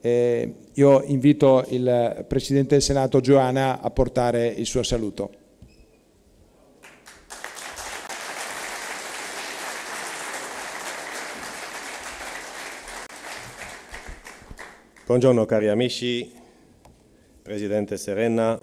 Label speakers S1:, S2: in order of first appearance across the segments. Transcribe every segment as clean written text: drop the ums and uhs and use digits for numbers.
S1: Io invito il Presidente del Senato Geoana a portare il suo saluto.
S2: Buongiorno cari amici, Presidente Serena.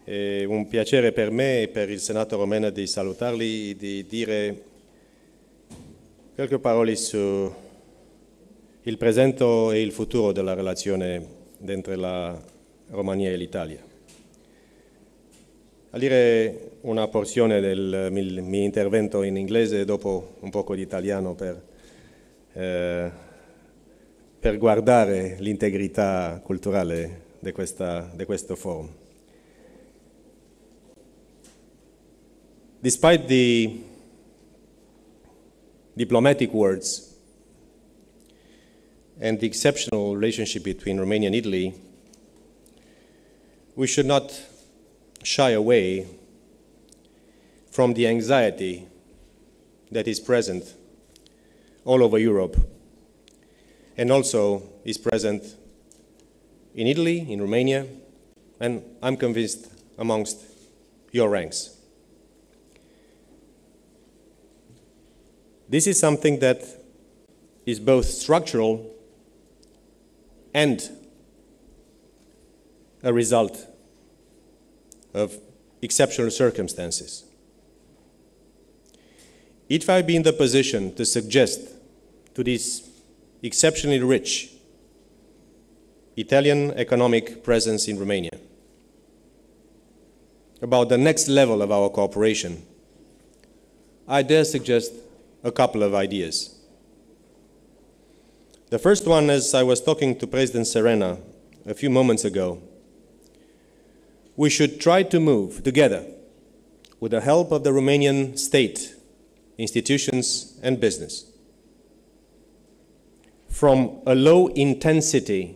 S2: È un piacere per me e per il Senato Romeno di salutarli e di dire qualche parole su il presente e il futuro della relazione entre la Romania e l'Italia. A dire una porzione del mio intervento in inglese e dopo un poco di italiano per guardare l'integrità culturale di questo forum. Despite the diplomatic words and the exceptional relationship between Romania and Italy, we should not shy away from the anxiety that is present all over Europe and also is present in Italy, in Romania, and I'm convinced amongst your ranks. This is something that is both structural and a result of exceptional circumstances. If I'd be in the position to suggest to this exceptionally rich Italian economic presence in Romania about the next level of our cooperation, I dare suggest a couple of ideas. The first one, as I was talking to President Serena a few moments ago, we should try to move together with the help of the Romanian state, institutions and business from a low-intensity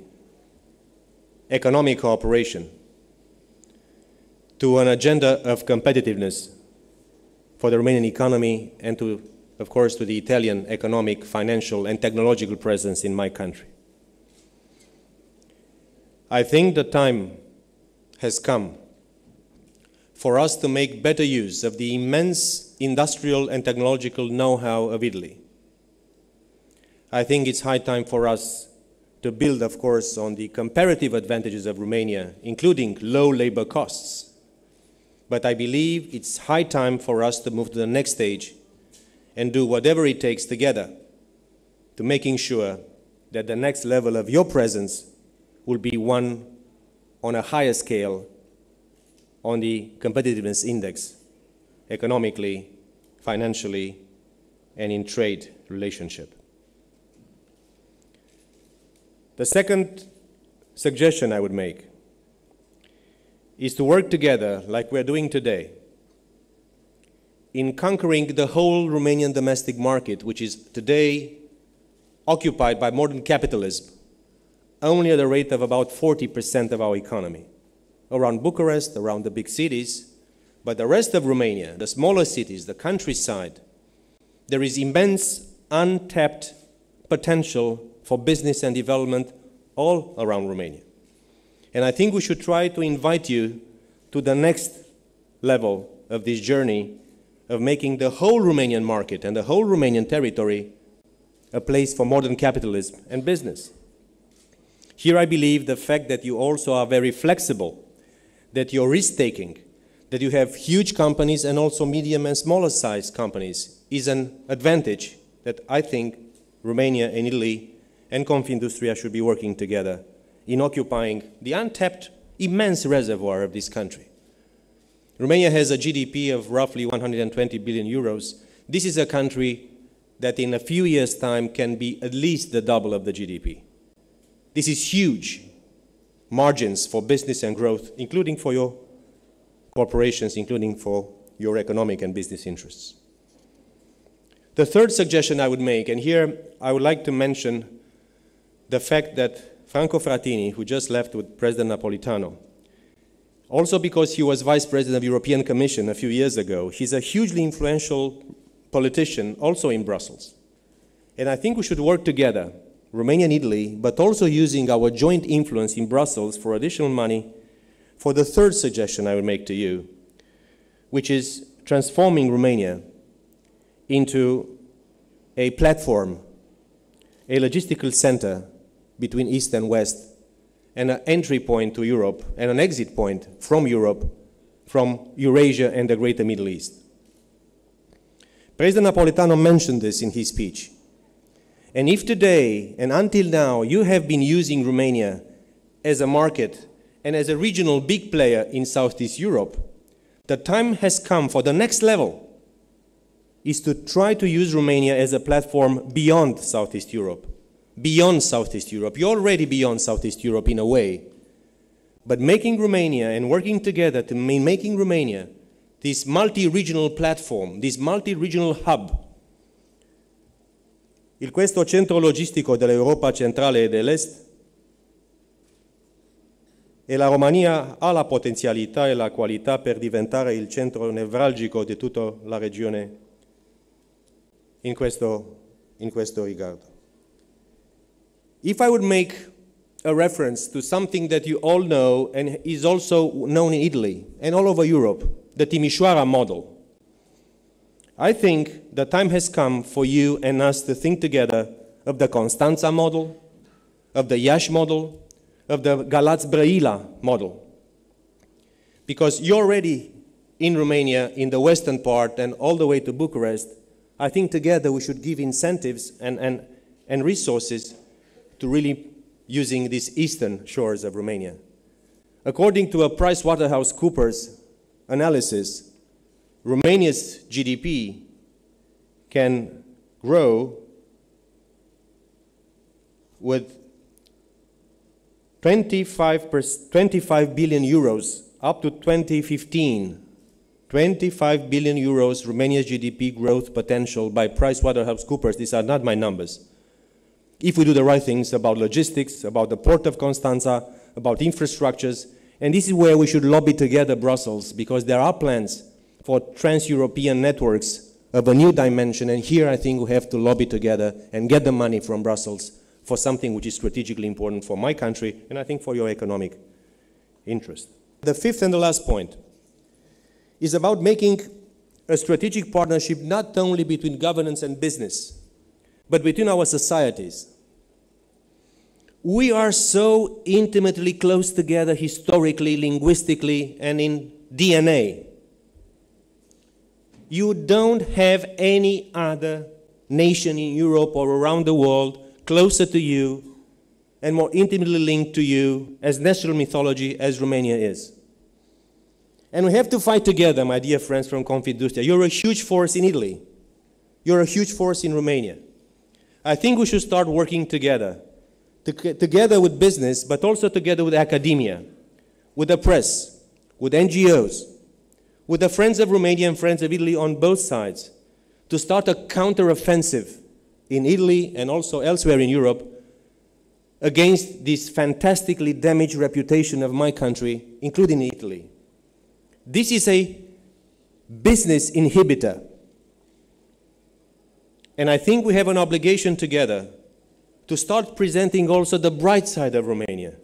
S2: economic cooperation to an agenda of competitiveness for the Romanian economy and to, of course, to the Italian economic, financial and technological presence in my country. I think the time has come for us to make better use of the immense industrial and technological know-how of Italy. I think it's high time for us to build, of course, on the comparative advantages of Romania, including low labor costs. But I believe it's high time for us to move to the next stage and do whatever it takes together to making sure that the next level of your presence will be one on a higher scale on the competitiveness index, economically, financially, and in trade relationship. The second suggestion I would make is to work together like we're doing today in conquering the whole Romanian domestic market, which is today occupied by modern capitalism, only at a rate of about 40% of our economy, around Bucharest, around the big cities, but the rest of Romania, the smaller cities, the countryside, there is immense untapped potential for business and development all around Romania. And I think we should try to invite you to the next level of this journey of making the whole Romanian market and the whole Romanian territory a place for modern capitalism and business. Here I believe the fact that you also are very flexible, that you're risk-taking, that you have huge companies and also medium and smaller sized companies is an advantage that I think Romania and Italy and Confindustria should be working together in occupying the untapped immense reservoir of this country. Romania has a GDP of roughly 120 billion euros. This is a country that in a few years' time can be at least the double of the GDP. This is huge margins for business and growth, including for your corporations, including for your economic and business interests. The third suggestion I would make, and here I would like to mention the fact that Franco Frattini, who just left with President Napolitano, also because he was Vice President of the European Commission a few years ago, he's a hugely influential politician also in Brussels. And I think we should work together, Romania and Italy, but also using our joint influence in Brussels for additional money for the third suggestion I would make to you, which is transforming Romania into a platform, a logistical center between East and West, and an entry point to Europe and an exit point from Europe, from Eurasia and the greater Middle East. President Napolitano mentioned this in his speech. And if today and until now you have been using Romania as a market and as a regional big player in Southeast Europe, the time has come for the next level is to try to use Romania as a platform beyond Southeast Europe. Beyond Southeast Europe. You're already beyond Southeast Europe in a way. But making Romania and working together to making Romania this multi-regional platform, this multi-regional hub. Questo centro logistico dell'Europa centrale e dell'Est, e la Romania ha la potenzialità e la qualità per diventare il centro nevralgico di tutta la regione in questo riguardo. If I would make a reference to something that you all know and is also known in Italy and all over Europe, the Timișoara model, I think the time has come for you and us to think together of the Constanța model, of the Iași model, of the Galați-Brăila model. Because you're already in Romania, in the western part and all the way to Bucharest, I think together we should give incentives and resources to really using these eastern shores of Romania. According to a PricewaterhouseCoopers analysis, Romania's GDP can grow with 25 billion euros up to 2015. 25 billion euros Romania's GDP growth potential by PricewaterhouseCoopers. These are not my numbers. If we do the right things about logistics, about the port of Constanța, about infrastructures, and this is where we should lobby together Brussels, because there are plans for trans-European networks of a new dimension, and here I think we have to lobby together and get the money from Brussels for something which is strategically important for my country, and I think for your economic interest. The fifth and the last point is about making a strategic partnership not only between governance and business, but between our societies. We are so intimately close together historically, linguistically, and in DNA. You don't have any other nation in Europe or around the world closer to you and more intimately linked to you as national mythology as Romania is. And we have to fight together, my dear friends from Confindustria. You're a huge force in Italy. You're a huge force in Romania. I think we should start working together, together with business, but also together with academia, with the press, with NGOs, with the friends of Romania and friends of Italy on both sides, to start a counter-offensive in Italy and also elsewhere in Europe against this fantastically damaged reputation of my country, including Italy. This is a business inhibitor. And I think we have an obligation together to start presenting also the bright side of Romania,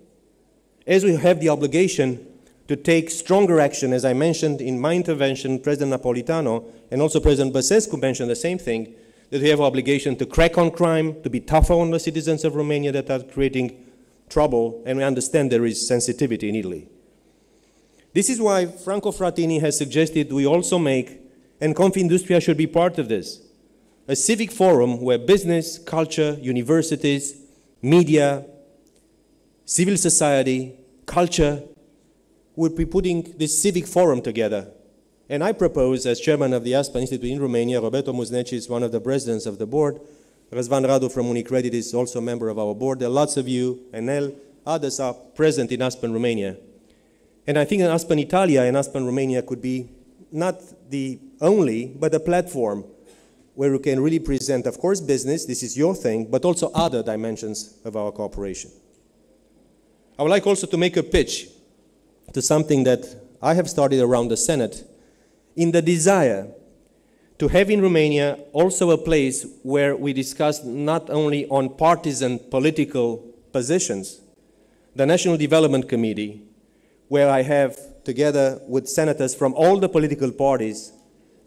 S2: as we have the obligation to take stronger action, as I mentioned in my intervention, President Napolitano and also President Băsescu mentioned the same thing, that we have an obligation to crack on crime, to be tougher on the citizens of Romania that are creating trouble, and we understand there is sensitivity in Italy. This is why Franco Frattini has suggested we also make, and Confindustria should be part of this, a civic forum where business, culture, universities, media, civil society, culture would be putting this civic forum together. And I propose, as chairman of the ASPA Institute in Romania, Roberto Muzneci is one of the presidents of the board, Răzvan Radu from Unicredit is also a member of our board. There are lots of you, and others are present in Aspen, Romania. And I think that Aspen Italia and Aspen Romania could be not the only, but a platform where we can really present, of course, business, this is your thing, but also other dimensions of our cooperation. I would like also to make a pitch to something that I have started around the Senate in the desire to have in Romania also a place where we discuss not only on partisan political positions, the National Development Committee, where I have, together with senators from all the political parties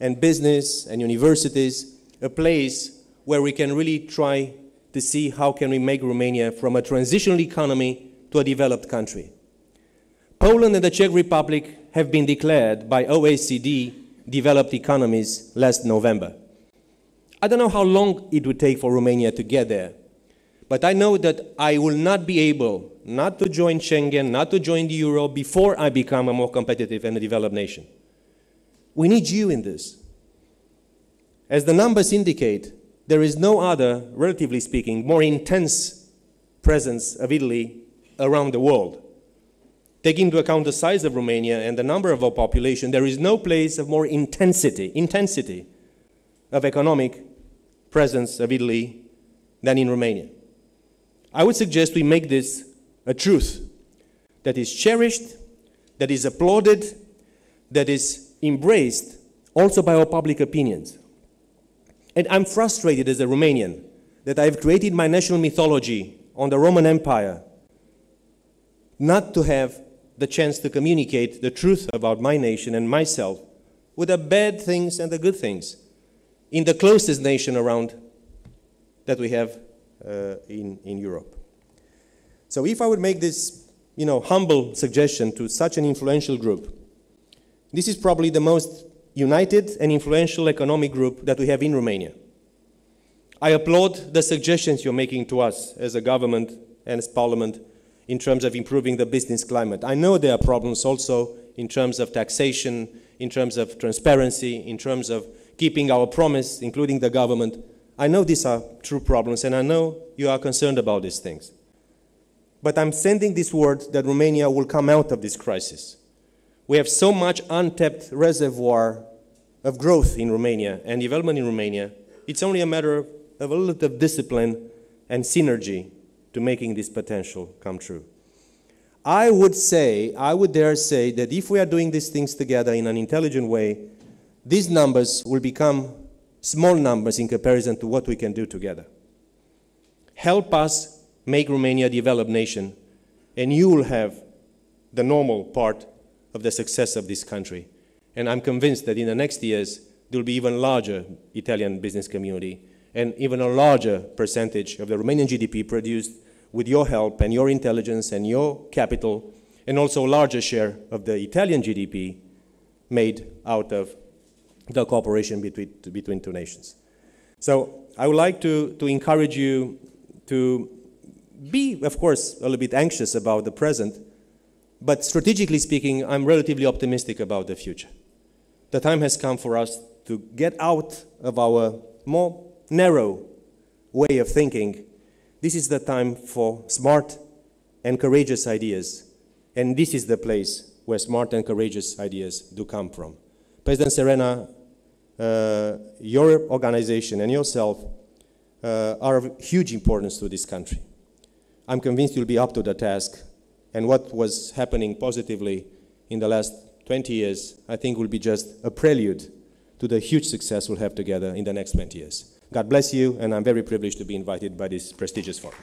S2: and business and universities, a place where we can really try to see how can we make Romania from a transitional economy to a developed country. Poland and the Czech Republic have been declared by OECD developed economies last November. I don't know how long it would take for Romania to get there, but I know that I will not be able not to join Schengen, not to join the euro before I become a more competitive and a developed nation. We need you in this. As the numbers indicate, there is no other, relatively speaking, more intense presence of Italy around the world. Taking into account the size of Romania and the number of our population, there is no place of more intensity of economic presence of Italy than in Romania. I would suggest we make this a truth that is cherished, that is applauded, that is embraced also by our public opinions. And I'm frustrated as a Romanian that I've created my national mythology on the Roman Empire not to have the chance to communicate the truth about my nation and myself with the bad things and the good things in the closest nation around that we have in Europe. So if I would make this, humble suggestion to such an influential group, this is probably the most united and influential economic group that we have in Romania. I applaud the suggestions you're making to us as a government and as parliament in terms of improving the business climate. I know there are problems also in terms of taxation, in terms of transparency, in terms of keeping our promise, including the government. I know these are true problems, and I know you are concerned about these things. But I'm sending this word that Romania will come out of this crisis. We have so much untapped reservoir of growth in Romania and development in Romania. It's only a matter of a little bit of discipline and synergy to making this potential come true. I would dare say that if we are doing these things together in an intelligent way, these numbers will become small numbers in comparison to what we can do together. Help us make Romania a developed nation, and you will have the normal part of the success of this country. And I'm convinced that in the next years, there will be even larger Italian business community and even a larger percentage of the Romanian GDP produced with your help and your intelligence and your capital, and also a larger share of the Italian GDP made out of the cooperation between two nations. So I would like to encourage you to be, of course, a little bit anxious about the present, but strategically speaking, I'm relatively optimistic about the future. The time has come for us to get out of our more narrow way of thinking. This is the time for smart and courageous ideas, and this is the place where smart and courageous ideas do come from. President Serena, your organization and yourself are of huge importance to this country. I'm convinced you'll be up to the task, and what was happening positively in the last 20 years, I think will be just a prelude to the huge success we'll have together in the next 20 years. God bless you, and I'm very privileged to be invited by this prestigious forum.